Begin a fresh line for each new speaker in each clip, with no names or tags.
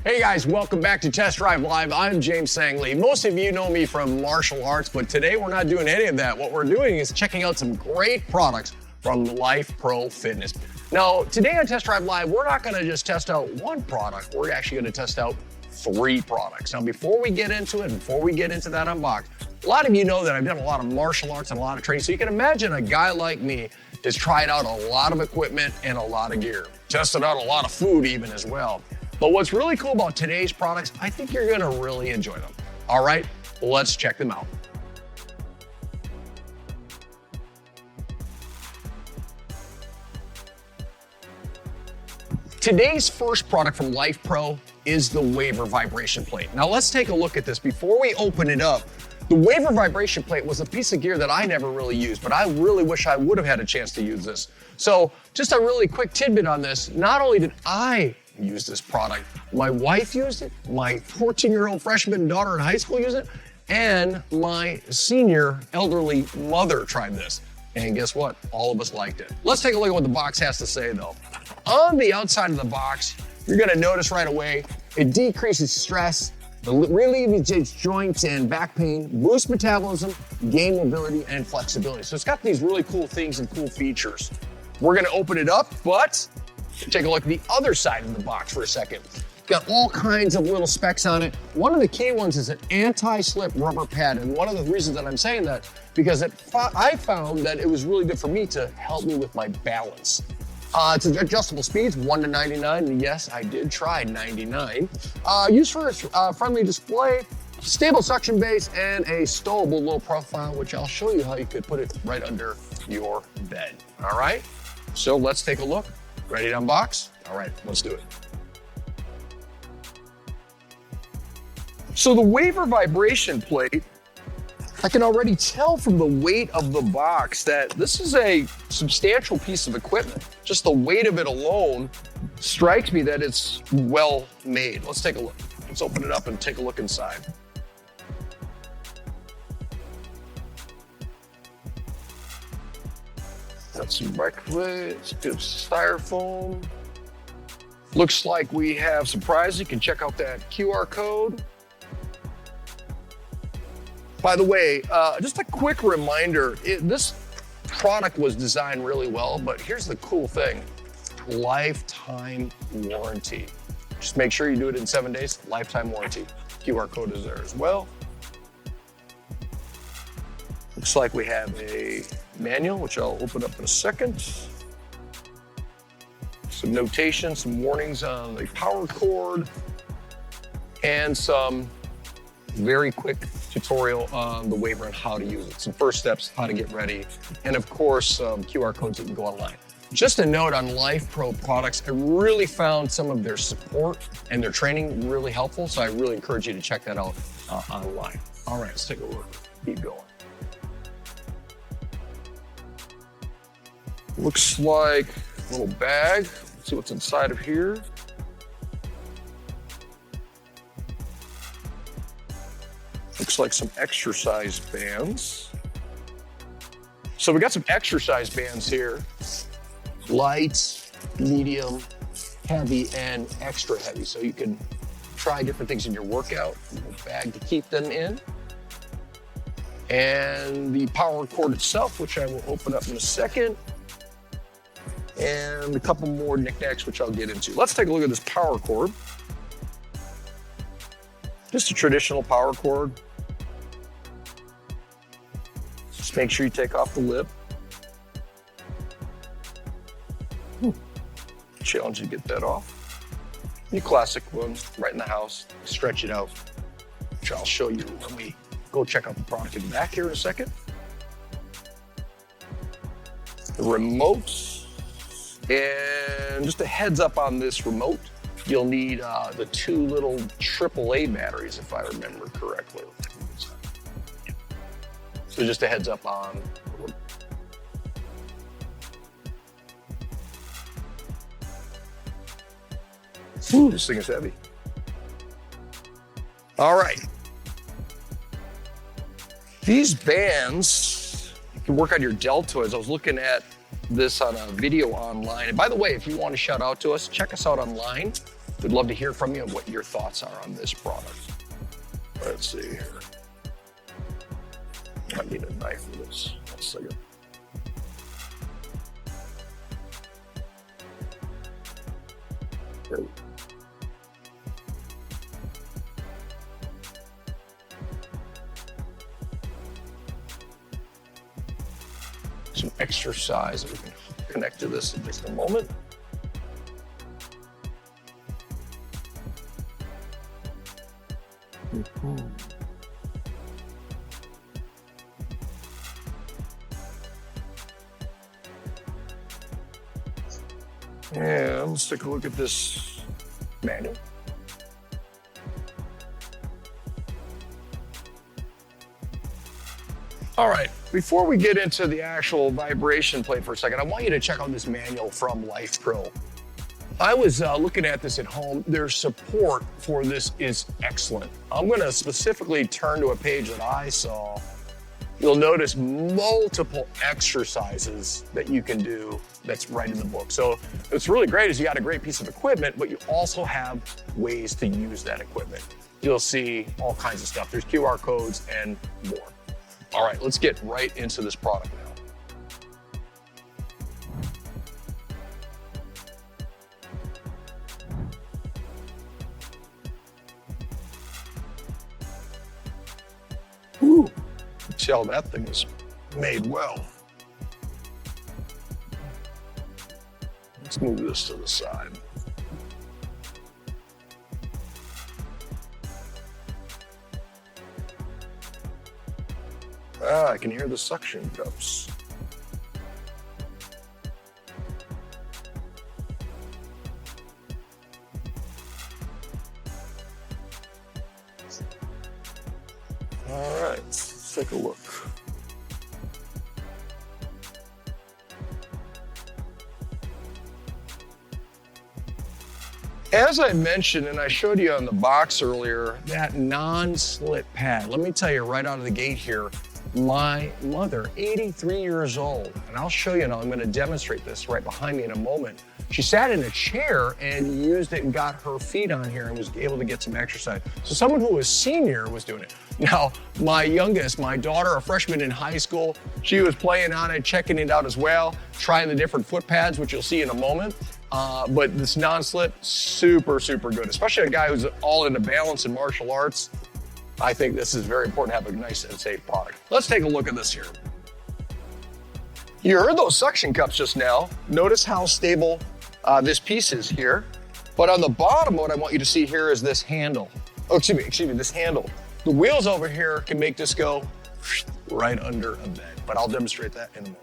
Hey guys, welcome back to Test Drive Live. I'm James Sangley. Most of you know me from martial arts, but today we're not doing any of that. What we're doing is checking out some great products from Lifepro Fitness. Now, today on Test Drive Live, we're not gonna just test out one product, we're actually gonna test out 3 products. Now, before we get into it, before we get into that unbox, a lot of you know that I've done a lot of martial arts and a lot of training, so you can imagine a guy like me has tried out a lot of equipment and a lot of gear. Tested out a lot of food even as well. But what's really cool about today's products, I think you're gonna really enjoy them. All right, let's check them out. Today's first product from Lifepro is the Waver Vibration Plate. Now let's take a look at this. Before we open it up, the Waver Vibration Plate was a piece of gear that I never really used, but I really wish I would have had a chance to use this. So just a really quick tidbit on this, not only did I use this product, my wife used it, my 14-year-old freshman daughter in high school used it, and my senior elderly mother tried this. And guess what? All of us liked it. Let's take a look at what the box has to say though. On the outside of the box, you're gonna notice right away, it decreases stress, relieves joints and back pain, boosts metabolism, gain mobility and flexibility. So it's got these really cool things and cool features. We're gonna open it up, but take a look at the other side of the box for a second. Got all kinds of little specs on it. One of the key ones is an anti-slip rubber pad. And one of the reasons that I'm saying that, because I found that it was really good for me to help me with my balance. It's adjustable speeds, 1 to 99. And yes, I did try 99. Used for a friendly display, stable suction base, and a stowable low profile, which I'll show you how you could put it right under your bed. All right, so let's take a look. Ready to unbox? All right, let's do it. So the Waver Vibration Plate, I can already tell from the weight of the box that this is a substantial piece of equipment. Just the weight of it alone strikes me that it's well made. Let's take a look. Let's open it up and take a look inside. Got some microwaves, good styrofoam. Looks like we have some prizes. You can check out that QR code. By the way, just a quick reminder, this product was designed really well, but here's the cool thing, lifetime warranty. Just make sure you do it in 7 days, lifetime warranty. QR code is there as well. Looks like we have a manual, which I'll open up in a second. Some notation, some warnings on the power cord, and some very quick tutorial on the Waver and how to use it. Some first steps, how to get ready, and of course, some QR codes that can go online. Just a note on Lifepro products, I really found some of their support and their training really helpful, so I really encourage you to check that out online. All right, let's take a look, keep going. Looks like a little bag. Let's see what's inside of here. Looks like some exercise bands. So we got some exercise bands here. Light, medium, heavy, and extra heavy. So you can try different things in your workout. A little bag to keep them in. And the power cord itself, which I will open up in a second. And a couple more knickknacks, which I'll get into. Let's take a look at this power cord. Just a traditional power cord. Just make sure you take off the lip. Challenge you to get that off. Your classic one, right in the house. Stretch it out, which I'll show you when we go check out the product in the back here in a second. The remote. And just a heads up on this remote, you'll need the 2 little AAA batteries, if I remember correctly. So just a heads up on the remote. Ooh, this thing is heavy. All right. These bands, you can work on your deltoids. I was looking at this on a video online. And by the way, if you want to shout out to us, check us out online. We'd love to hear from you and what your thoughts are on this product. Let's see here. I need a knife for this. One second. Great. Some exercise that we can connect to this in just a moment. And let's take a look at this manual. All right, before we get into the actual vibration plate for a second, I want you to check out this manual from Lifepro. I was looking at this at home. Their support for this is excellent. I'm gonna specifically turn to a page that I saw. You'll notice multiple exercises that you can do that's right in the book. So what's really great is you got a great piece of equipment, but you also have ways to use that equipment. You'll see all kinds of stuff. There's QR codes and more. All right, let's get right into this product now. Ooh, see how that thing is made well. Let's move this to the side. I can hear the suction cups. All right, let's take a look. As I mentioned, and I showed you on the box earlier, that non-slip pad. Let me tell you right out of the gate here, my mother, 83 years old, and I'll show you now, I'm gonna demonstrate this right behind me in a moment. She sat in a chair and used it and got her feet on here and was able to get some exercise. So someone who was senior was doing it. Now, my youngest, my daughter, a freshman in high school, she was playing on it, checking it out as well, trying the different foot pads, which you'll see in a moment. But this non-slip, super, super good, especially a guy who's all into balance and martial arts. I think this is very important to have a nice and safe product. Let's take a look at this here. You heard those suction cups just now. Notice how stable this piece is here. But on the bottom, what I want you to see here is this handle. Oh, excuse me, this handle. The wheels over here can make this go right under a bed, but I'll demonstrate that in a moment.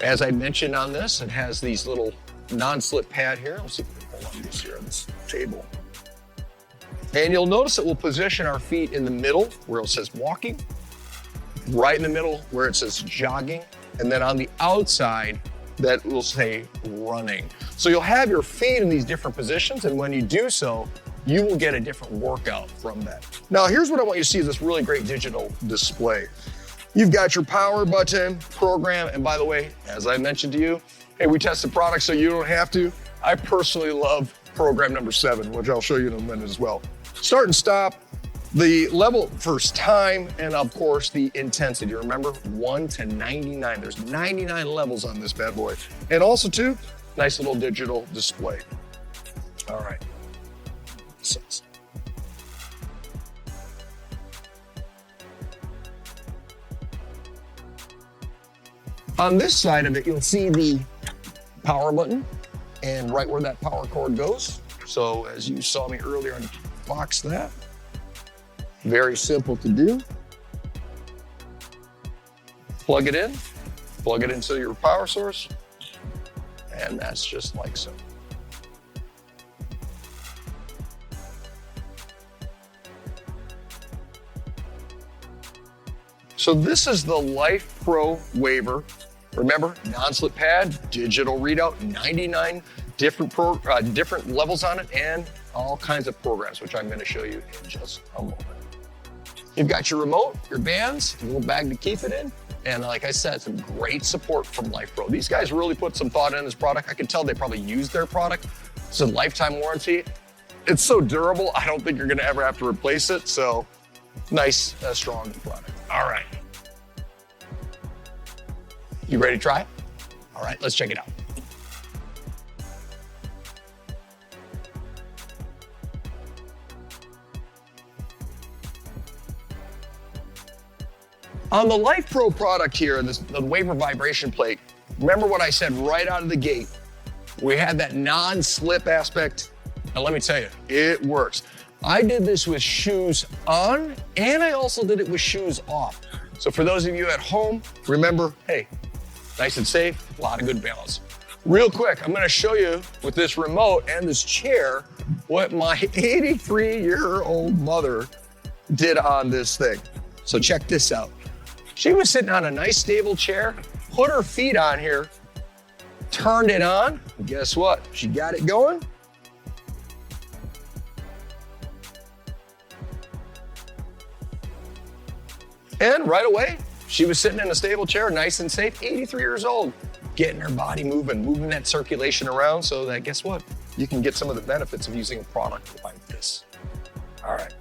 As I mentioned on this, it has these little non-slip pad here. Let's see if we can hold on to this here on this table. And you'll notice it will position our feet in the middle where it says walking, right in the middle where it says jogging, and then on the outside that will say running. So you'll have your feet in these different positions, and when you do so, you will get a different workout from that. Now, here's what I want you to see is this really great digital display. You've got your power button, program, and by the way, as I mentioned to you, hey, we test the product so you don't have to. I personally love program number 7, which I'll show you in a minute as well. Start and stop, the level first time, and of course the intensity. Remember, 1 to 99. There's 99 levels on this bad boy. And also too, nice little digital display. All right. On this side of it, you'll see the power button and right where that power cord goes. So as you saw me earlier, unbox that. Very simple to do. Plug it into your power source, and that's just like so. So this is the Lifepro Waver. Remember, non-slip pad, digital readout, 99 different levels on it, and all kinds of programs, which I'm going to show you in just a moment. You've got your remote, your bands, a little bag to keep it in. And like I said, some great support from Lifepro. These guys really put some thought in this product. I can tell they probably use their product. It's a lifetime warranty. It's so durable, I don't think you're gonna ever have to replace it. So nice, strong product. All right. You ready to try it? All right, let's check it out. On the Lifepro product here, the Waver vibration plate, remember what I said right out of the gate. We had that non-slip aspect, and let me tell you, it works. I did this with shoes on, and I also did it with shoes off. So for those of you at home, remember, hey, nice and safe, a lot of good balance. Real quick, I'm gonna show you with this remote and this chair what my 83-year-old mother did on this thing. So check this out. She was sitting on a nice stable chair, put her feet on here, turned it on, and guess what? She got it going. And right away, she was sitting in a stable chair, nice and safe, 83 years old, getting her body moving that circulation around so that, guess what? You can get some of the benefits of using a product like this. All right.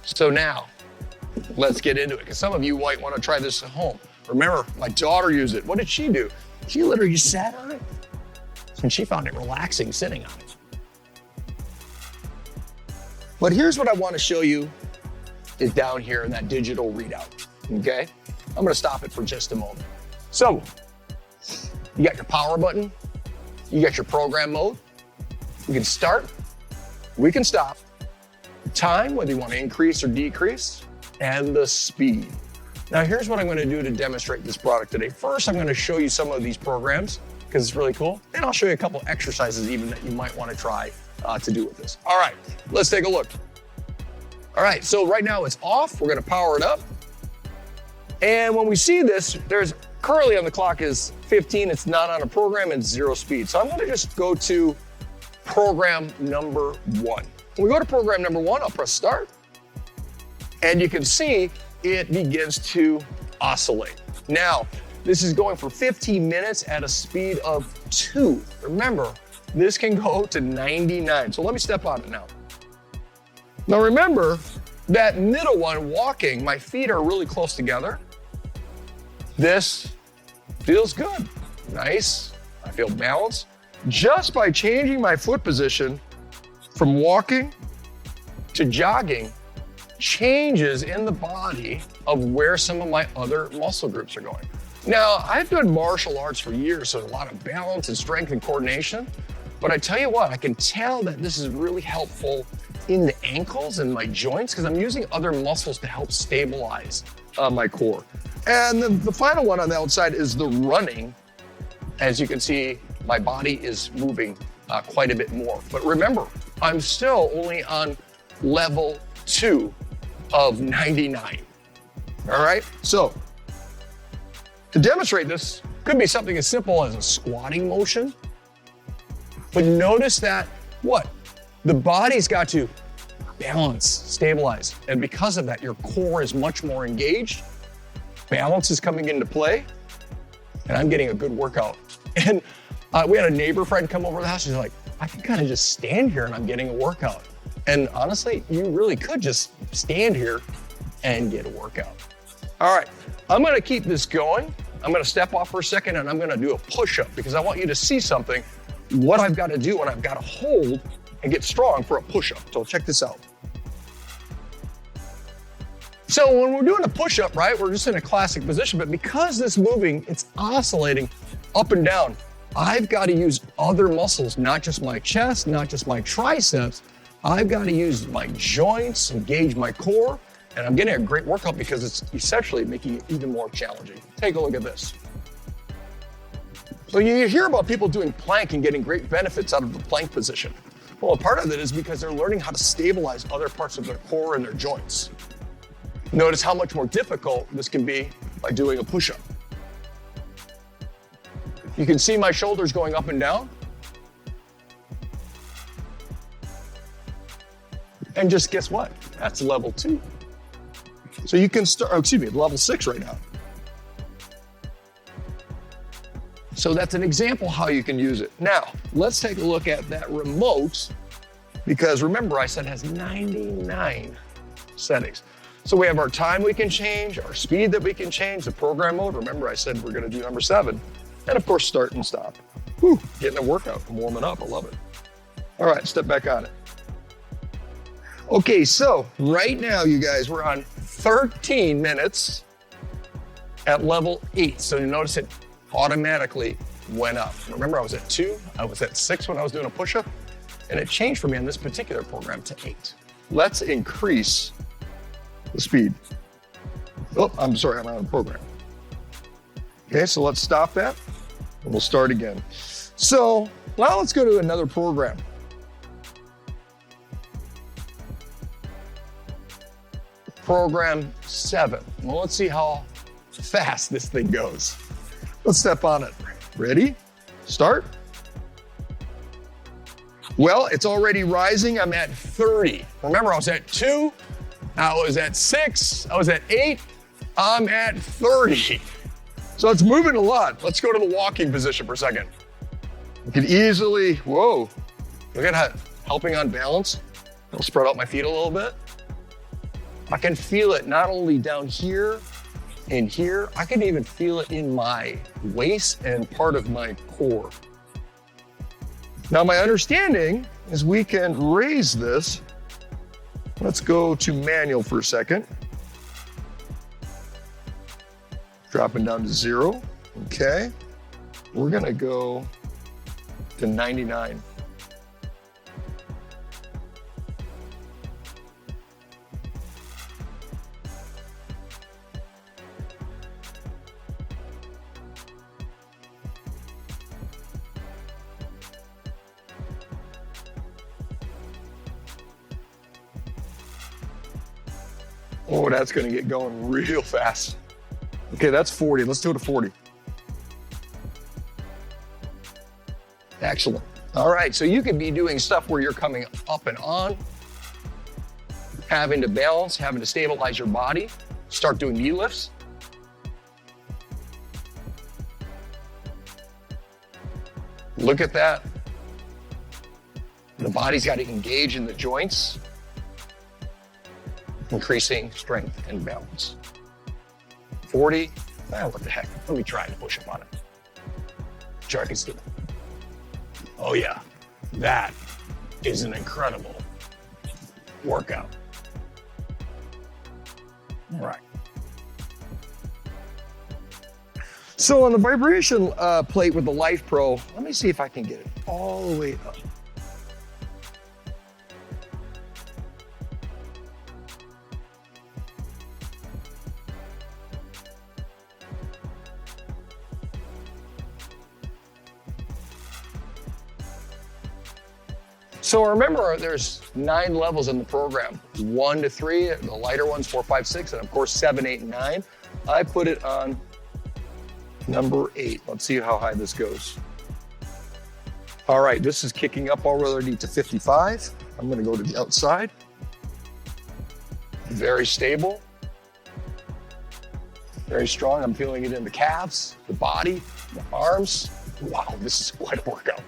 So now, let's get into it, because some of you might want to try this at home. Remember, my daughter used it. What did she do? She literally just sat on it, and she found it relaxing sitting on it. But here's what I want to show you is down here in that digital readout, okay? I'm gonna stop it for just a moment. So, you got your power button, you got your program mode. We can start, we can stop. Time, whether you want to increase or decrease, and the speed. Now here's what I'm going to do to demonstrate this product today. First, I'm going to show you some of these programs because it's really cool. And I'll show you a couple exercises even that you might want to try to do with this. All right, let's take a look. All right, so right now it's off. We're going to power it up. And when we see this, there's currently on the clock is 15. It's not on a program and 0 speed. So I'm going to just go to program number 1. When we go to program number 1, I'll press start. And you can see it begins to oscillate. Now, this is going for 15 minutes at a speed of 2. Remember, this can go to 99. So let me step on it now. Now remember, that middle one, walking, my feet are really close together. This feels good, nice. I feel balanced. Just by changing my foot position from walking to jogging, changes in the body of where some of my other muscle groups are going. Now, I've done martial arts for years, so a lot of balance and strength and coordination, but I tell you what, I can tell that this is really helpful in the ankles and my joints because I'm using other muscles to help stabilize my core. And the final one on the outside is the running. As you can see, my body is moving quite a bit more. But remember, I'm still only on level 2 of 99. All right, so to demonstrate this, could be something as simple as a squatting motion. But notice that what? The body's got to balance, stabilize. And because of that, your core is much more engaged. Balance is coming into play. And I'm getting a good workout. And we had a neighbor friend come over to the house. She's like, I can kind of just stand here and I'm getting a workout. And honestly, you really could just stand here and get a workout. All right, I'm gonna keep this going. I'm gonna step off for a second and I'm gonna do a push-up because I want you to see something, what I've gotta do when I've gotta hold and get strong for a push-up. So check this out. So when we're doing a push-up, right, we're just in a classic position, but because this moving, it's oscillating up and down, I've got to use other muscles, not just my chest, not just my triceps. I've got to use my joints, engage my core, and I'm getting a great workout because it's essentially making it even more challenging. Take a look at this. So you hear about people doing plank and getting great benefits out of the plank position. Well, a part of it is because they're learning how to stabilize other parts of their core and their joints. Notice how much more difficult this can be by doing a push-up. You can see my shoulders going up and down. And just guess what? That's level 2. So you can start, level 6 right now. So that's an example how you can use it. Now, let's take a look at that remote, because remember I said it has 99 settings. So we have our time we can change, our speed that we can change, the program mode. Remember I said we're gonna do number 7. And of course, start and stop. Whew, getting a workout, I'm warming up, I love it. All right, step back on it. Okay, so right now, you guys, we're on 13 minutes at level 8. So you notice it automatically went up. Remember, I was at 2, I was at 6 when I was doing a push-up, and it changed for me on this particular program to 8. Let's increase the speed. Oh, I'm sorry, I'm out of program. Okay, so let's stop that, and we'll start again. So now let's go to another program. Program 7. Well, let's see how fast this thing goes. Let's step on it. Ready? Start. Well, it's already rising. I'm at 30. Remember, I was at 2, I was at 6, I was at 8, I'm at 30. So it's moving a lot. Let's go to the walking position for a second. You can easily, whoa, look at how helping on balance. I'll spread out my feet a little bit. I can feel it not only down here and here, I can even feel it in my waist and part of my core. Now my understanding is we can raise this. Let's go to manual for a second. Dropping down to 0, okay. We're gonna go to 99. Oh, that's gonna get going real fast. Okay, that's 40. Let's do it to 40. Excellent. All right, so you could be doing stuff where you're coming up and on, having to balance, having to stabilize your body, start doing knee lifts. Look at that. The body's got to engage in the joints, increasing strength and balance. 40, what the heck? Let me try to push up on it. Sure, I can do it. Oh yeah, that is an incredible workout. All right. So on the vibration plate with the Lifepro, let me see if I can get it all the way up. So remember, there's 9 levels in the program. 1 to 3, the lighter ones, 4, 5, 6, and of course 7, 8, and 9. I put it on number 8. Let's see how high this goes. All right, this is kicking up already to 55. I'm gonna go to the outside. Very stable, very strong. I'm feeling it in the calves, the body, the arms. Wow, this is quite a workout.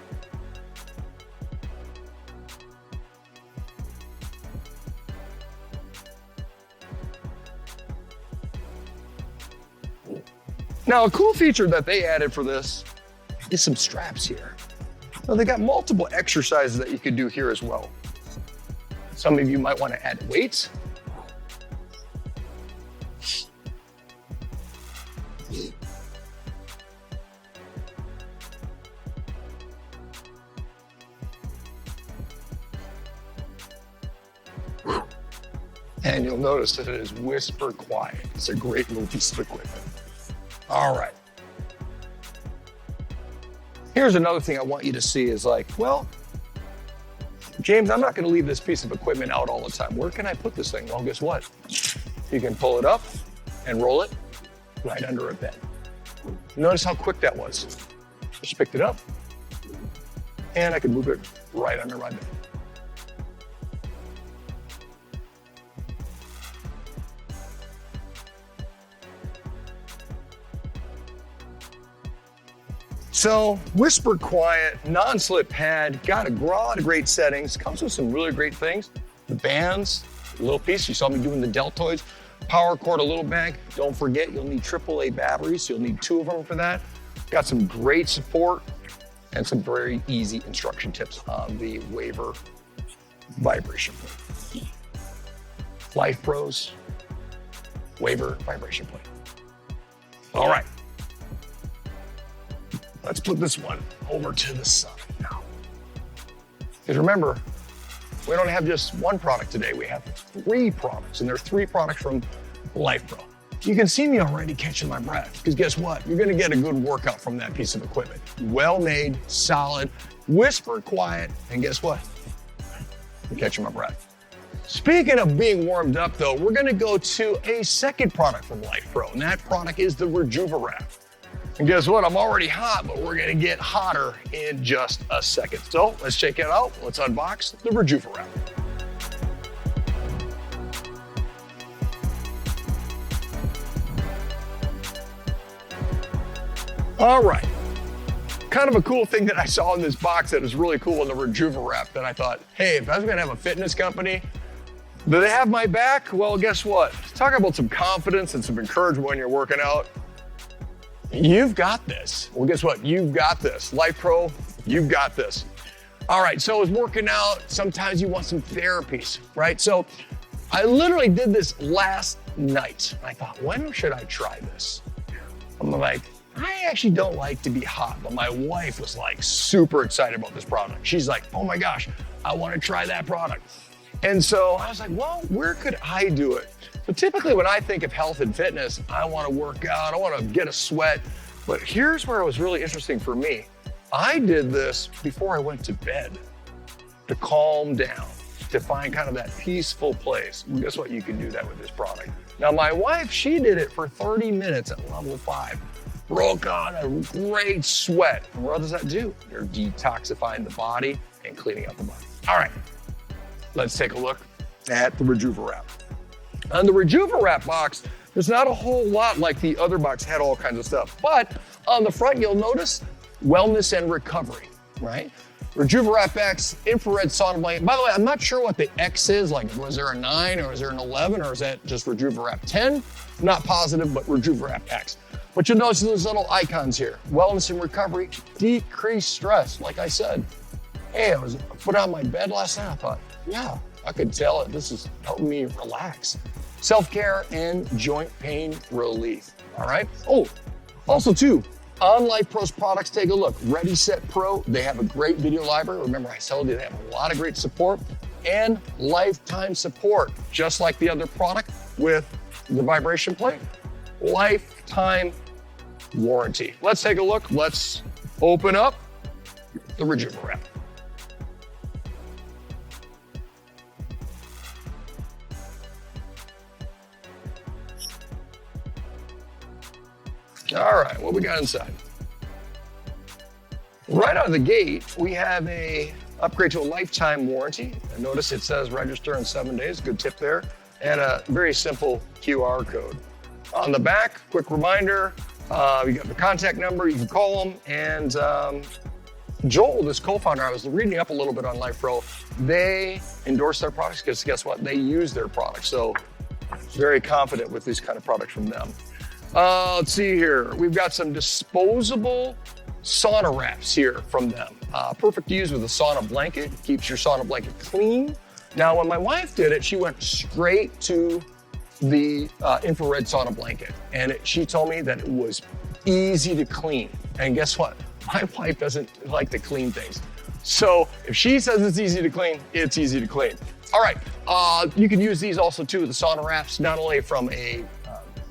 Now, a cool feature that they added for this is some straps here. Now, they got multiple exercises that you could do here as well. Some of you might want to add weights. And you'll notice that it is whisper quiet. It's a great little piece of equipment. All right. Here's another thing I want you to see is like, well, James, I'm not going to leave this piece of equipment out all the time. Where can I put this thing? Well, guess what? You can pull it up and roll it right under a bed. Notice how quick that was. Just picked it up and I can move it right under my bed. So whisper quiet, non-slip pad, got a lot of great settings, comes with some really great things. The bands, a little piece, you saw me doing the deltoids, power cord, a little bag. Don't forget, you'll need AAA batteries, so you'll need 2 of them for that. Got some great support and some very easy instruction tips on the Waver vibration plate. Lifepro's Waver vibration plate. All right. Let's put this one over to the side now. Because remember, we don't have just one product today, we have 3 products, and they're 3 products from Lifepro. You can see me already catching my breath, because guess what? You're gonna get a good workout from that piece of equipment. Well-made, solid, whisper quiet, and guess what? I'm catching my breath. Speaking of being warmed up though, we're gonna go to a second product from Lifepro, and that product is the RejuvaWrap. And guess what? I'm already hot, but we're gonna get hotter in just a second. So let's check it out. Let's unbox the RejuvaWrap. All right. Kind of a cool thing that I saw in this box that is really cool in the RejuvaWrap that I thought, hey, if I was gonna have a fitness company, do they have my back? Well, guess what? Talk about some confidence and some encouragement when you're working out. You've got this. Well, guess what? You've got this. Lifepro, you've got this. All right, so I was working out. Sometimes you want some therapies, right? So I literally did this last night. I thought, when should I try this? I'm like, I actually don't like to be hot, but my wife was like super excited about this product. She's like, oh my gosh, I want to try that product. And so I was like, well, where could I do it? So typically when I think of health and fitness, I want to work out, I want to get a sweat. But here's where it was really interesting for me. I did this before I went to bed to calm down, to find kind of that peaceful place. And guess what? You can do that with this product. Now my wife, she did it for 30 minutes at level 5. Broke on a great sweat. And what does that do? You're detoxifying the body and cleaning up the body. All right, let's take a look at the RejuvaWrap. On the RejuvaWrap box, there's not a whole lot like the other box had all kinds of stuff. But on the front, you'll notice wellness and recovery, right? RejuvaWrap X, infrared sauna blanket. By the way, I'm not sure what the X is. Like, was there a 9 or is there an 11 or is that just RejuvaWrap 10? Not positive, but RejuvaWrap X. But you'll notice those little icons here. Wellness and recovery, decrease stress. Like I said, hey, I was put on my bed last night. I thought, yeah, I could tell it. This is helping me relax. Self-care and joint pain relief. All right. Oh, also too, on Lifepro's products, take a look. Ready, Set, Pro. They have a great video library. Remember, I told you they have a lot of great support and lifetime support, just like the other product with the vibration plate. Lifetime warranty. Let's take a look. Let's open up the RejuvaWrap. All right, what we got inside? Right out of the gate, we have a upgrade to a lifetime warranty. And notice it says register in 7 days, good tip there, and a very simple QR code. On the back, quick reminder, you got the contact number, you can call them, and Joel, this co-founder, I was reading up a little bit on Lifepro, they endorse their products because guess what? They use their products. So very confident with these kind of products from them. Let's see here. We've got some disposable sauna wraps here from them. Perfect to use with a sauna blanket. Keeps your sauna blanket clean. Now, when my wife did it, she went straight to the infrared sauna blanket. And she told me that it was easy to clean. And guess what? My wife doesn't like to clean things. So if she says it's easy to clean, it's easy to clean. All right, you can use these also too, the sauna wraps, not only from a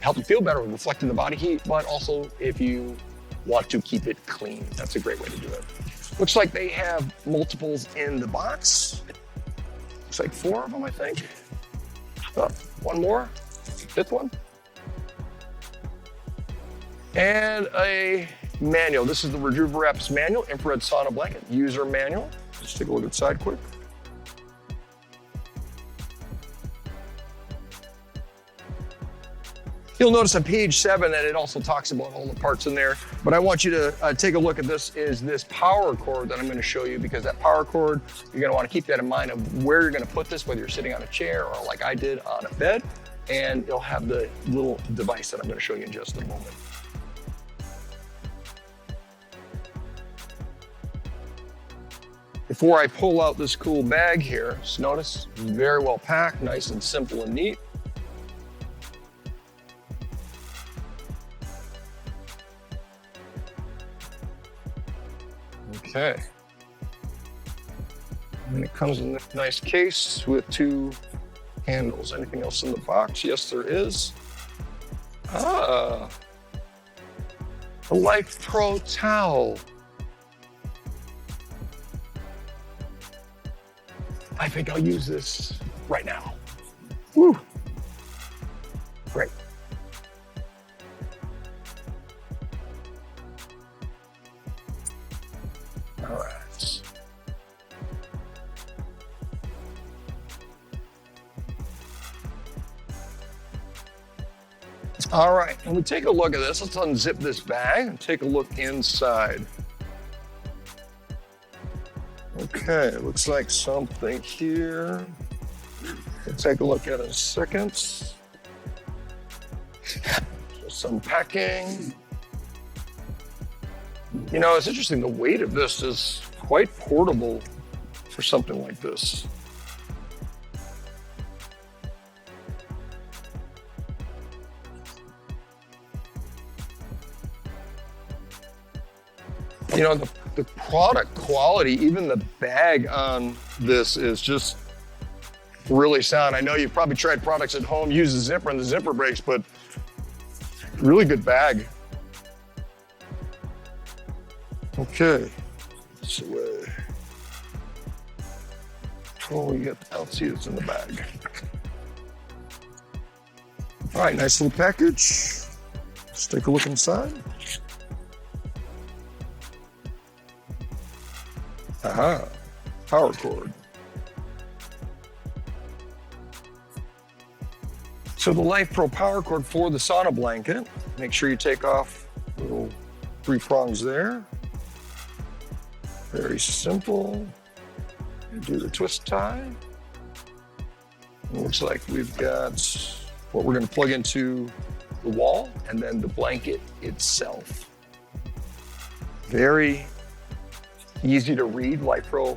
help you feel better with reflecting the body heat, but also if you want to keep it clean. That's a great way to do it. Looks like they have multiples in the box. Looks like 4 of them, I think. One more, 5th one. And a manual. This is the RejuvaWrap's manual, infrared sauna blanket, user manual. Let's take a look inside quick. You'll notice on page 7 that it also talks about all the parts in there, but I want you to take a look at this power cord that I'm gonna show you, because that power cord, you're gonna wanna keep that in mind of where you're gonna put this, whether you're sitting on a chair or like I did on a bed, and you'll have the little device that I'm gonna show you in just a moment. Before I pull out this cool bag here, just notice, very well packed, nice and simple and neat. Okay. And it comes in this nice case with 2 handles. Anything else in the box? Yes, there is. Ah, a Lifepro towel. I think I'll use this right now. Woo. Great. All right. All right, when we take a look at this, let's unzip this bag and take a look inside. Okay, looks like something here. We'll take a look at it in a second. Some packing. You know, it's interesting, the weight of this is quite portable for something like this. You know, the product quality, even the bag on this is just really sound. I know you've probably tried products at home, use the zipper and the zipper breaks, but really good bag. Okay, this way. Oh, you got, let's see what's in the bag. All right, nice little package. Let's take a look inside. Aha, power cord. So the Lifepro power cord for the sauna blanket. Make sure you take off the little 3 prongs there. Very simple. You do the twist tie. It looks like we've got what we're going to plug into the wall, and then the blanket itself. Very easy to read Lifepro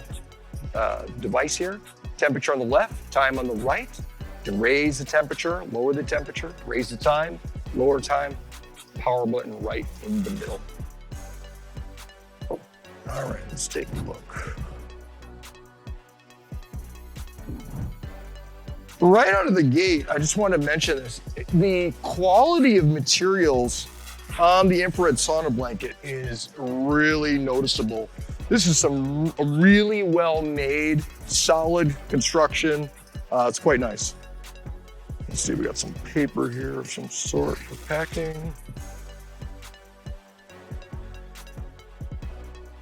device here. Temperature on the left, time on the right. You can raise the temperature, lower the temperature, raise the time, lower time, power button right in the middle. All right, let's take a look. Right out of the gate, I just want to mention this. The quality of materials on the infrared sauna blanket is really noticeable. This is some really well-made, solid construction. It's quite nice. Let's see, we got some paper here of some sort for packing.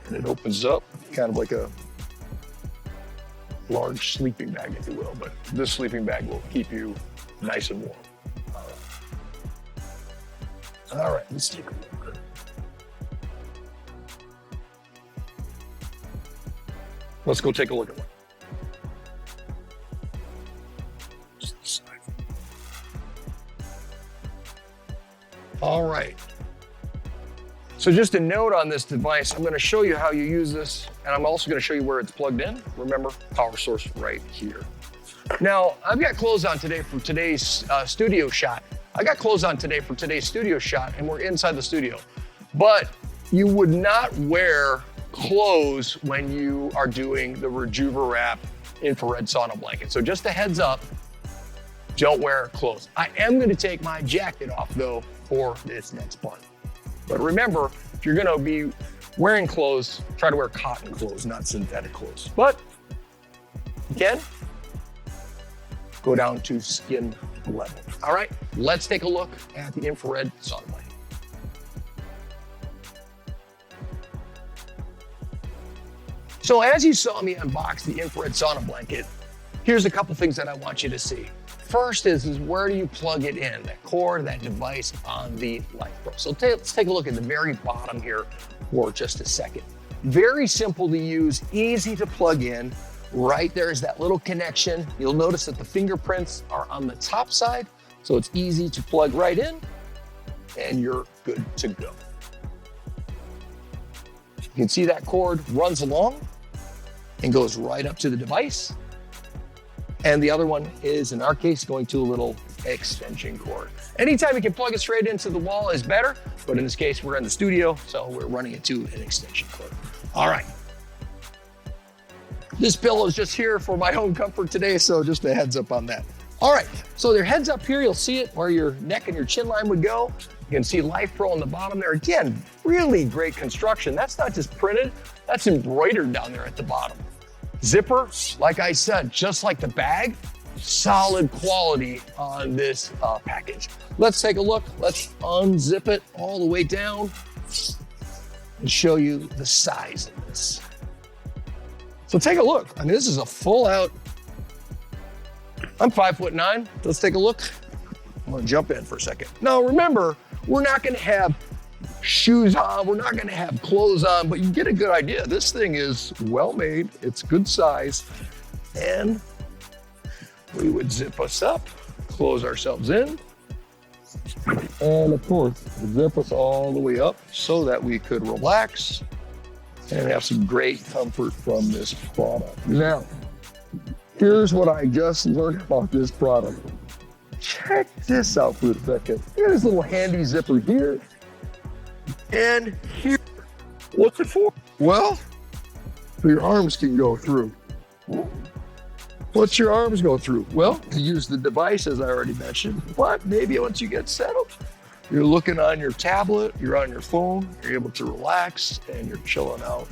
And it opens up, kind of like a large sleeping bag, if you will, but this sleeping bag will keep you nice and warm. All right, let's take a look. Let's go take a look at one. All right. So just a note on this device, I'm going to show you how you use this, and I'm also going to show you where it's plugged in. Remember, power source right here. Now, I've got clothes on today for today's studio shot. I got clothes on today for today's studio shot, and we're inside the studio. But you would not wear clothes when you are doing the RejuvaWrap infrared sauna blanket. So just a heads up, don't wear clothes. I am going to take my jacket off, though, for this next part. But remember, if you're going to be wearing clothes, try to wear cotton clothes, not synthetic clothes. But again, go down to skin level. All right, let's take a look at the infrared sauna blanket. So as you saw me unbox the infrared sauna blanket, here's a couple things that I want you to see. first is where do you plug it in, that cord, that device on the Lifepro. So let's take a look at the very bottom here for just a second. Very simple to use, easy to plug in. Right there is that little connection. You'll notice that the fingerprints are on the top side, so it's easy to plug right in, and you're good to go. You can see that cord runs along and goes right up to the device. And the other one is, in our case, going to a little extension cord. Anytime you can plug it straight into the wall is better, but in this case, we're in the studio, so we're running it to an extension cord. All right. This pillow is just here for my own comfort today, so just a heads up on that. All right, so their heads up here, you'll see it where your neck and your chin line would go. You can see Lifepro on the bottom there. Again, really great construction. That's not just printed, that's embroidered down there at the bottom. Zipper, like I said, just like the bag, solid quality on this package. Let's take a look. Let's unzip it all the way down and show you the size of this. So take a look. I mean, this is a full out, I'm 5'9". Let's take a look. I'm gonna jump in for a second. Now remember, we're not gonna have shoes on, we're not gonna have clothes on, but you get a good idea. This thing is well made, it's good size, and we would zip us up, close ourselves in, and of course, zip us all the way up so that we could relax and have some great comfort from this product. Now, here's what I just learned about this product. Check this out for a second. Here's this little handy zipper here. And here, what's it for? Well, so your arms can go through. What's your arms go through? Well, to use the device, as I already mentioned, but maybe once you get settled, you're looking on your tablet, you're on your phone, you're able to relax, and you're chilling out,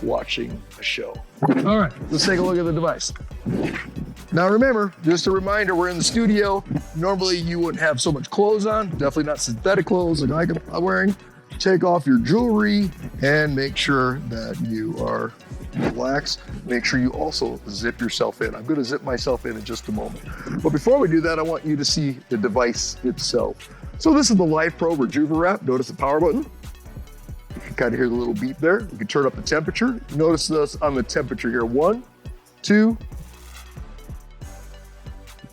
watching a show. All right, let's take a look at the device. Now remember, just a reminder, we're in the studio. Normally you wouldn't have so much clothes on, definitely not synthetic clothes like I'm wearing. Take off your jewelry and make sure that you are relaxed. Make sure you also zip yourself in. I'm gonna zip myself in just a moment. But before we do that, I want you to see the device itself. So this is the Lifepro Rejuva. Notice the power button. You can kind of hear the little beep there. You can turn up the temperature. Notice this on the temperature here. 1, 2,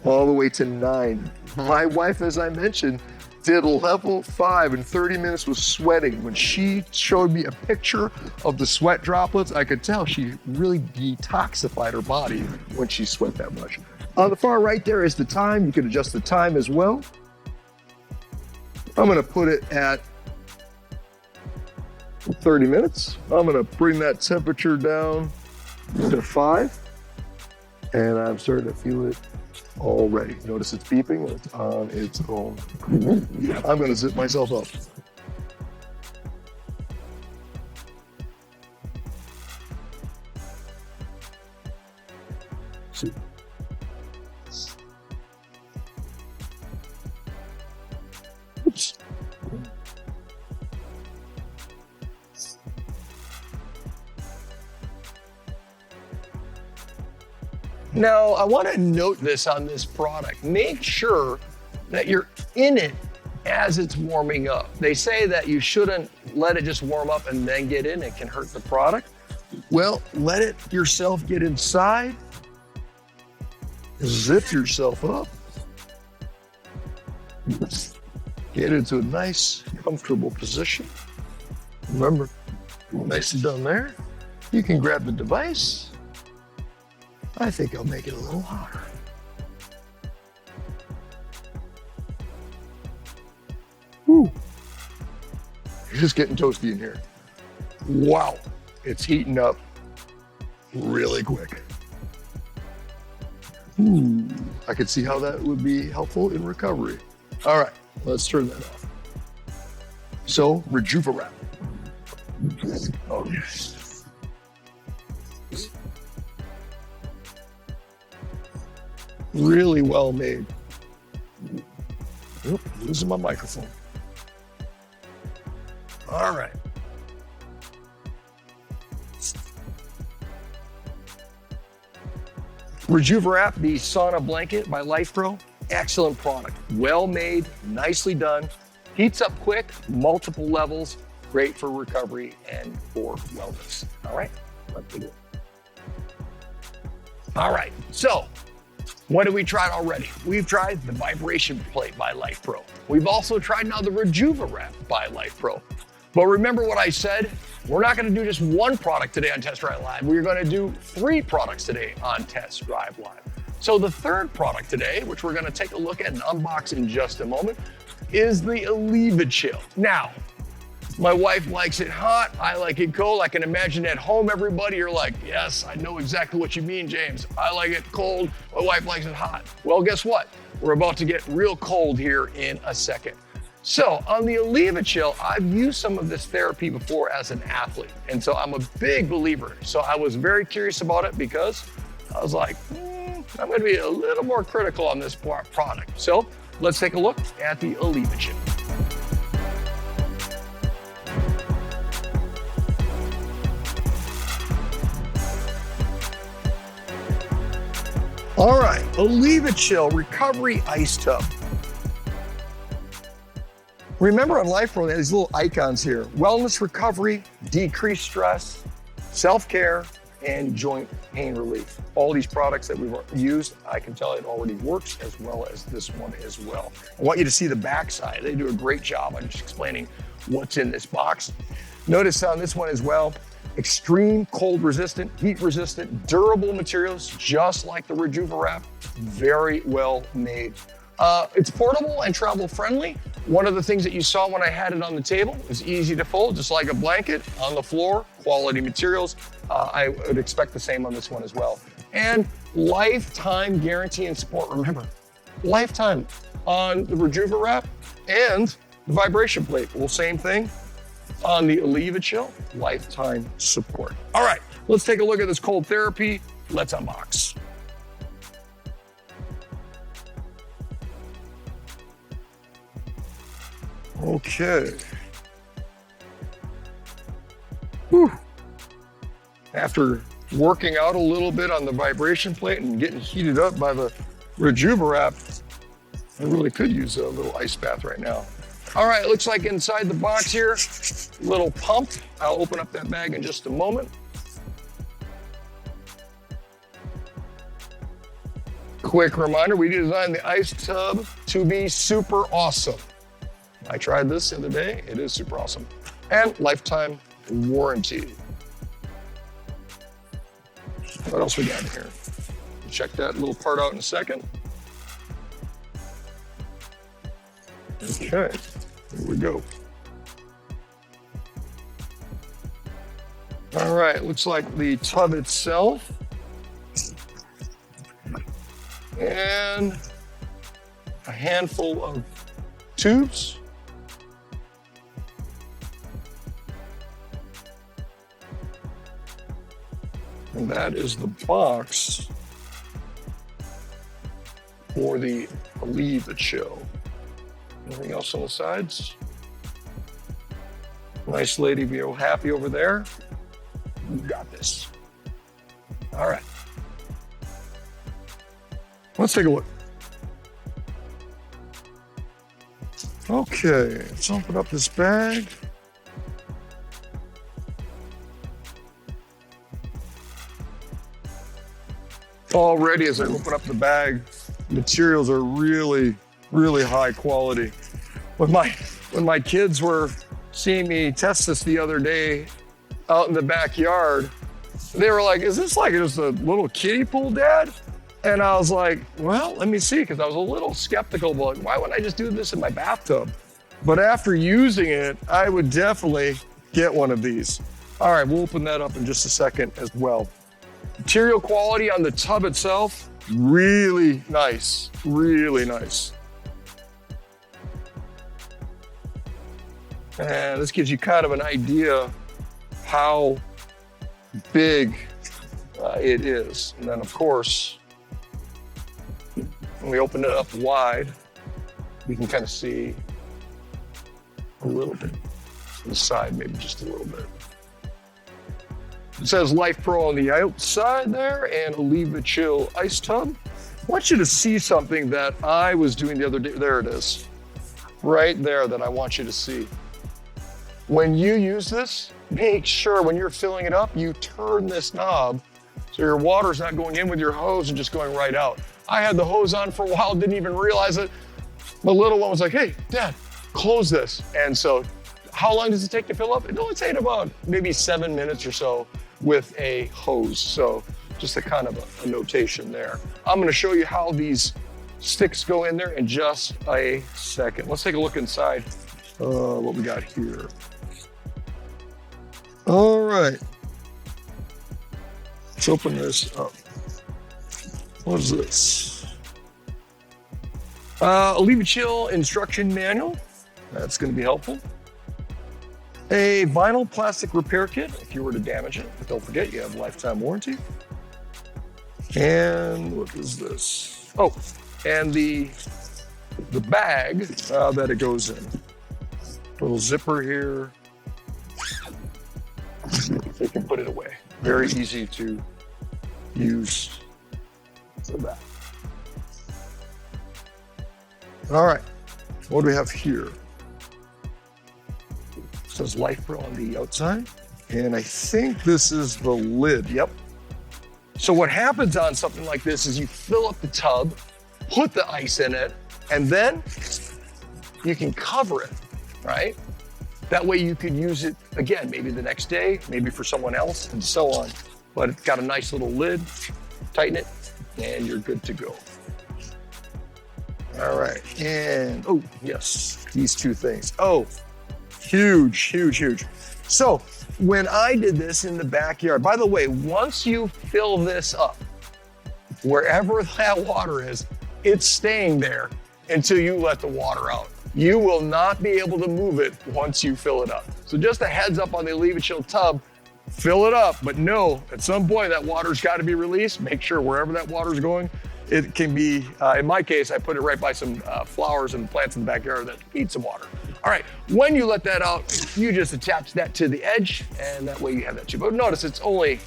all the way to 9. My wife, as I mentioned, did level 5 in 30 minutes with sweating. When she showed me a picture of the sweat droplets, I could tell she really detoxified her body when she sweat that much. On the far right there is the time. You can adjust the time as well. I'm gonna put it at 30 minutes. I'm gonna bring that temperature down to 5, and I'm starting to feel it already. Notice it's beeping, it's on its own. I'm gonna zip myself up. See. Oops. Now, I want to note this on this product. Make sure that you're in it as it's warming up. They say that you shouldn't let it just warm up and then get in. It can hurt the product. Well, let it yourself get inside. Zip yourself up. Get into a nice, comfortable position. Remember, nicely done there. You can grab the device. I think I'll make it a little hotter. Whew. It's just getting toasty in here. Wow, it's heating up really quick. I could see how that would be helpful in recovery. All right, let's turn that off. So, Rejuva. Okay. Really well made. Oop, losing my microphone. All right. Rejuva, the sauna blanket by Lifepro. excellent product. Well made, nicely done, heats up quick, multiple levels, great for recovery and for wellness. All right, let's do it. All right, so what have we tried already? We've tried the vibration plate by Lifepro. We've also tried now the Rejuva wrap by Lifepro. But remember what I said? We're not gonna do just one product today on Test Drive Live. We're gonna do 3 products today on Test Drive Live. So the third product today, which we're gonna take a look at and unbox in just a moment, is the Chill. Now, my wife likes it hot, I like it cold. I can imagine at home everybody, you're like, yes, I know exactly what you mean, James. I like it cold, my wife likes it hot. Well, guess what? We're about to get real cold here in a second. So on the Chill, I've used some of this therapy before as an athlete. And so I'm a big believer. So I was very curious about it because I was like, I'm gonna be a little more critical on this product. So let's take a look at the Chill. All right, Chill Recovery Ice Tub. Remember on Lifepro, they have these little icons here: wellness recovery, decreased stress, self-care, and joint pain relief. All these products that we've used, I can tell it already works, as well as this one as well. I want you to see the back side. They do a great job on just explaining what's in this box. Notice on this one as well, extreme cold resistant, heat resistant, durable materials, just like the Rejuva wrap. Very well made. It's portable and travel friendly. One of the things that you saw when I had it on the table is easy to fold, just like a blanket on the floor, quality materials. I would expect the same on this one as well. And lifetime guarantee and support. Remember, lifetime on the Rejuva wrap and the vibration plate. Well, same thing on the Chill, lifetime support. All right, let's take a look at this cold therapy. Let's unbox. Okay. Whew. After working out a little bit on the vibration plate and getting heated up by the Rejuva wrap, I really could use a little ice bath right now. All right, looks like inside the box here, little pump. I'll open up that bag in just a moment. Quick reminder, we designed the ice tub to be super awesome. I tried this the other day, it is super awesome. And lifetime warranty. What else we got in here? Check that little part out in a second. Okay, here we go. All right, looks like the tub itself. And a handful of tubes. And that is the box for the Chill. Anything else on the sides? Nice lady, be real happy over there. We've got this. All right. Let's take a look. Okay, let's open up this bag. Already, as I open up the bag, materials are really, really high quality. When my kids were seeing me test this the other day out in the backyard, they were like, is this like just a little kiddie pool, Dad? And I was like, well, let me see, because I was a little skeptical, but why wouldn't I just do this in my bathtub? But after using it, I would definitely get one of these. All right, we'll open that up in just a second as well. Material quality on the tub itself, really nice, really nice. And this gives you kind of an idea how big it is. And then of course, when we open it up wide, we can kind of see a little bit to the side, maybe just a little bit. It says Lifepro on the outside there and Chill ice tub. want you to see something that I was doing the other day. There it is, right there that I want you to see. When you use this, make sure when you're filling it up, you turn this knob so your water's not going in with your hose and just going right out. I had the hose on for a while, didn't even realize it. My little one was like, hey, Dad, close this. And so how long does it take to fill up? It only takes about maybe 7 minutes or so with a hose. So just a kind of a notation there. I'm gonna show you how these sticks go in there in just a second. Let's take a look inside what we got here. All right, let's open this up. What is this? A Leave It Chill instruction manual. That's gonna be helpful. A vinyl plastic repair kit if you were to damage it. But don't forget, you have lifetime warranty. And what is this? Oh, and the bag that it goes in. Little zipper here. So you can put it away. Very easy to use for that. All right, what do we have here? It says Lifepro on the outside. And I think this is the lid, yep. So what happens on something like this is you fill up the tub, put the ice in it, and then you can cover it, right? That way you could use it again, maybe the next day, maybe for someone else, and so on. But it's got a nice little lid, tighten it, and you're good to go. All right, and oh, yes, these two things. Oh, huge, huge, huge. So when I did this in the backyard, by the way, once you fill this up, wherever that water is, it's staying there until you let the water out. You will not be able to move it once you fill it up. So just a heads up on the Leave It Chill tub, fill it up, but know at some point that water's got to be released. Make sure wherever that water's going, it can be, in my case, I put it right by some flowers and plants in the backyard that need some water. All right, when you let that out, you just attach that to the edge, and that way you have that too. But notice it's only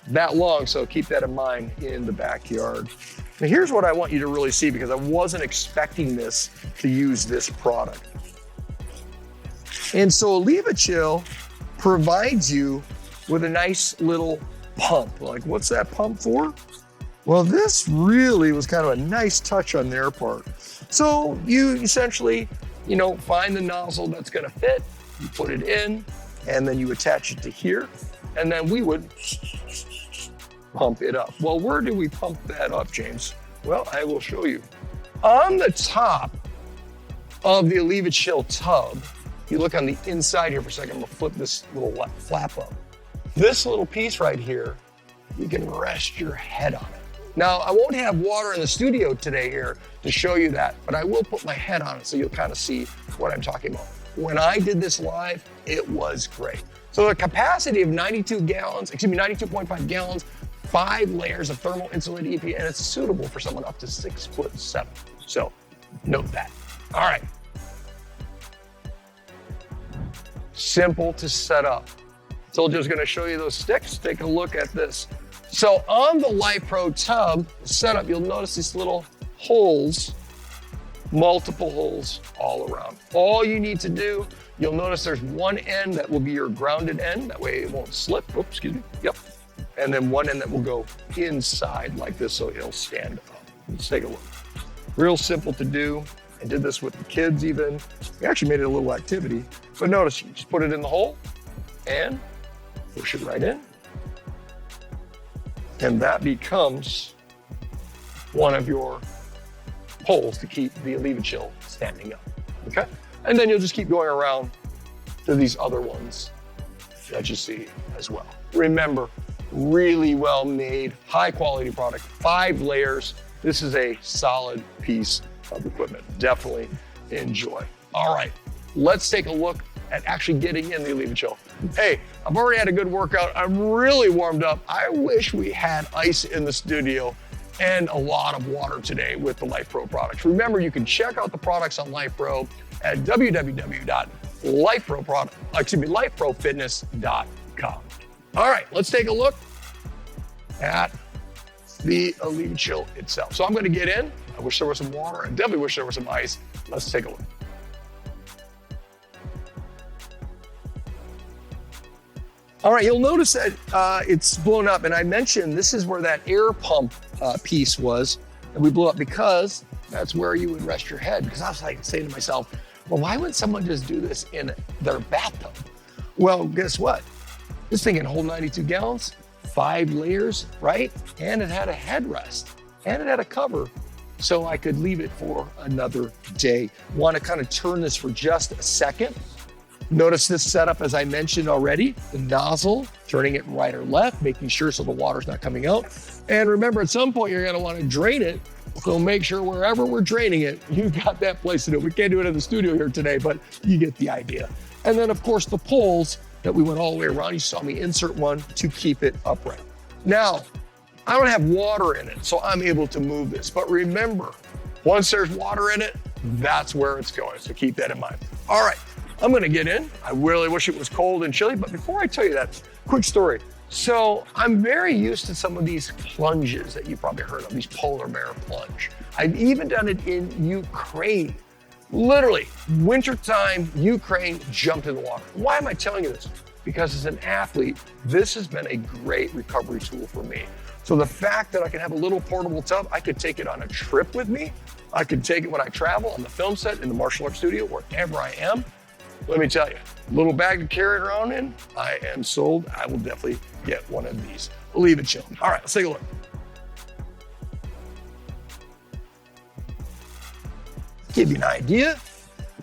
that long, so keep that in mind in the backyard. Now here's what I want you to really see, because I wasn't expecting this to use this product. And so Leave It Chill provides you with a nice little pump. Like, what's that pump for? Well, this really was kind of a nice touch on their part. So you essentially, find the nozzle that's gonna fit, you put it in, and then you attach it to here, and then we would pump it up. Well, where do we pump that up, James? Well, I will show you. On the top of the Leave It Chill tub, you look on the inside here for a second, I'm gonna flip this little flap up. This little piece right here, you can rest your head on it. Now, I won't have water in the studio today here to show you that, but I will put my head on it so you'll kind of see what I'm talking about. When I did this live, it was great. So the capacity of 92.5 gallons, 5 layers of thermal insulated EPA, and it's suitable for someone up to 6'7". So note that. All right. Simple to set up. Told you I was gonna show you those sticks. Take a look at this. So on the Lifepro tub setup, you'll notice these little holes, multiple holes all around. All you need to do, you'll notice there's one end that will be your grounded end. That way it won't slip. Oops, excuse me. Yep. And then one end that will go inside like this so it'll stand up. Let's take a look. Real simple to do. I did this with the kids even. We actually made it a little activity. But notice, you just put it in the hole and push it right in. And that becomes one of your holes to keep the Leave It Chill standing up, okay? And then you'll just keep going around to these other ones that you see as well. Remember, really well made, high quality product, 5 layers. This is a solid piece of equipment. Definitely enjoy. All right, let's take a look at actually getting in the Leave It Chill. Hey, I've already had a good workout. I'm really warmed up. I wish we had ice in the studio and a lot of water today with the Lifepro products. Remember, you can check out the products on Lifepro at www.lifeprofitness.com. All right, let's take a look at the Elite Chill itself. So I'm gonna get in. I wish there was some water. I definitely wish there was some ice. Let's take a look. All right, you'll notice that it's blown up, and I mentioned this is where that air pump piece was, and we blew up because that's where you would rest your head. Because I was like saying to myself, well, why wouldn't someone just do this in their bathtub? Well, guess what? This thing can hold 92 gallons, 5 layers, right? And it had a headrest, and it had a cover, so I could leave it for another day. Want to kind of turn this for just a second. Notice this setup, as I mentioned already, the nozzle, turning it right or left, making sure so the water's not coming out. And remember, at some point, you're gonna wanna drain it. So make sure wherever we're draining it, you've got that place to do it. We can't do it in the studio here today, but you get the idea. And then of course, the poles that we went all the way around. You saw me insert one to keep it upright. Now, I don't have water in it, so I'm able to move this. But remember, once there's water in it, that's where it's going. So keep that in mind. All right. I'm gonna get in. I really wish it was cold and chilly, but before I tell you that, quick story. So I'm very used to some of these plunges that you probably heard of, these polar bear plunge. I've even done it in Ukraine. Literally, wintertime, Ukraine, jumped in the water. Why am I telling you this? Because as an athlete, this has been a great recovery tool for me. So the fact that I can have a little portable tub, I could take it on a trip with me. I could take it when I travel on the film set, in the martial arts studio, wherever I am. Let me tell you, little bag to carry it around in, I am sold. I will definitely get one of these. Leave it chill. All right, let's take a look. Give you an idea,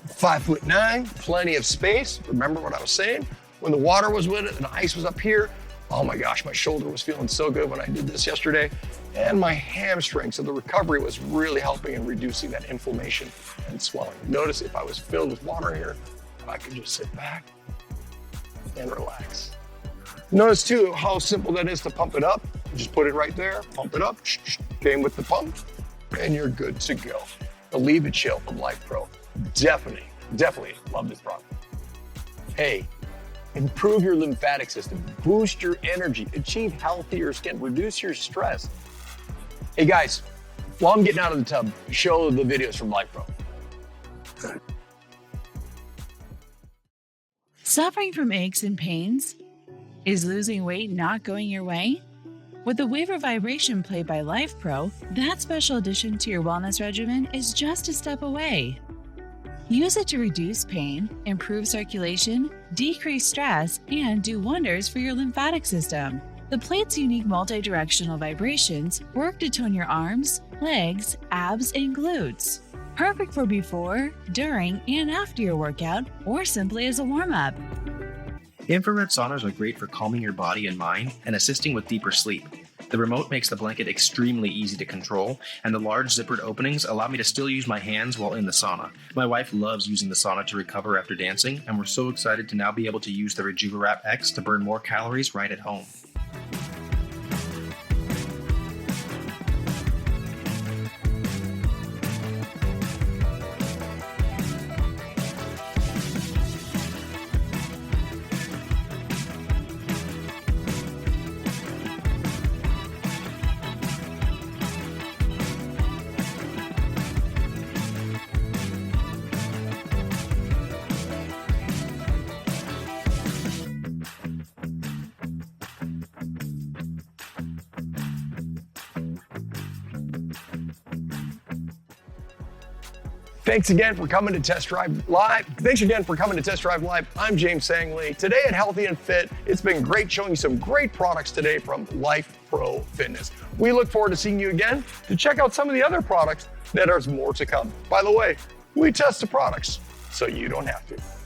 5'9", plenty of space. Remember what I was saying? When the water was with it and the ice was up here, oh my gosh, my shoulder was feeling so good when I did this yesterday. And my hamstring, so the recovery was really helping in reducing that inflammation and swelling. Notice if I was filled with water here, I could just sit back and relax. Notice too how simple that is to pump it up. Just put it right there, pump it up, came with the pump, and you're good to go. The Leave It Chill from Lifepro. Definitely love this product. Hey, improve your lymphatic system, boost your energy, achieve healthier skin, reduce your stress. Hey guys, while I'm getting out of the tub, show the videos from Lifepro.
Suffering from aches and pains? Is losing weight not going your way? With the Waiver Vibration Plate by Lifepro, that special addition to your wellness regimen is just a step away. Use it to reduce pain, improve circulation, decrease stress, and do wonders for your lymphatic system. The plate's unique multi-directional vibrations work to tone your arms, legs, abs, and glutes. Perfect for before, during, and after your workout, or simply as a warm-up.
Infrared saunas are great for calming your body and mind and assisting with deeper sleep. The remote makes the blanket extremely easy to control, and the large zippered openings allow me to still use my hands while in the sauna. My wife loves using the sauna to recover after dancing, and we're so excited to now be able to use the Rejuverap X to burn more calories right at home.
Thanks again for coming to Test Drive Live. I'm James Sangley. Today at Healthy and Fit, it's been great showing you some great products today from Lifepro Fitness. We look forward to seeing you again to check out some of the other products that are more to come. By the way, we test the products so you don't have to.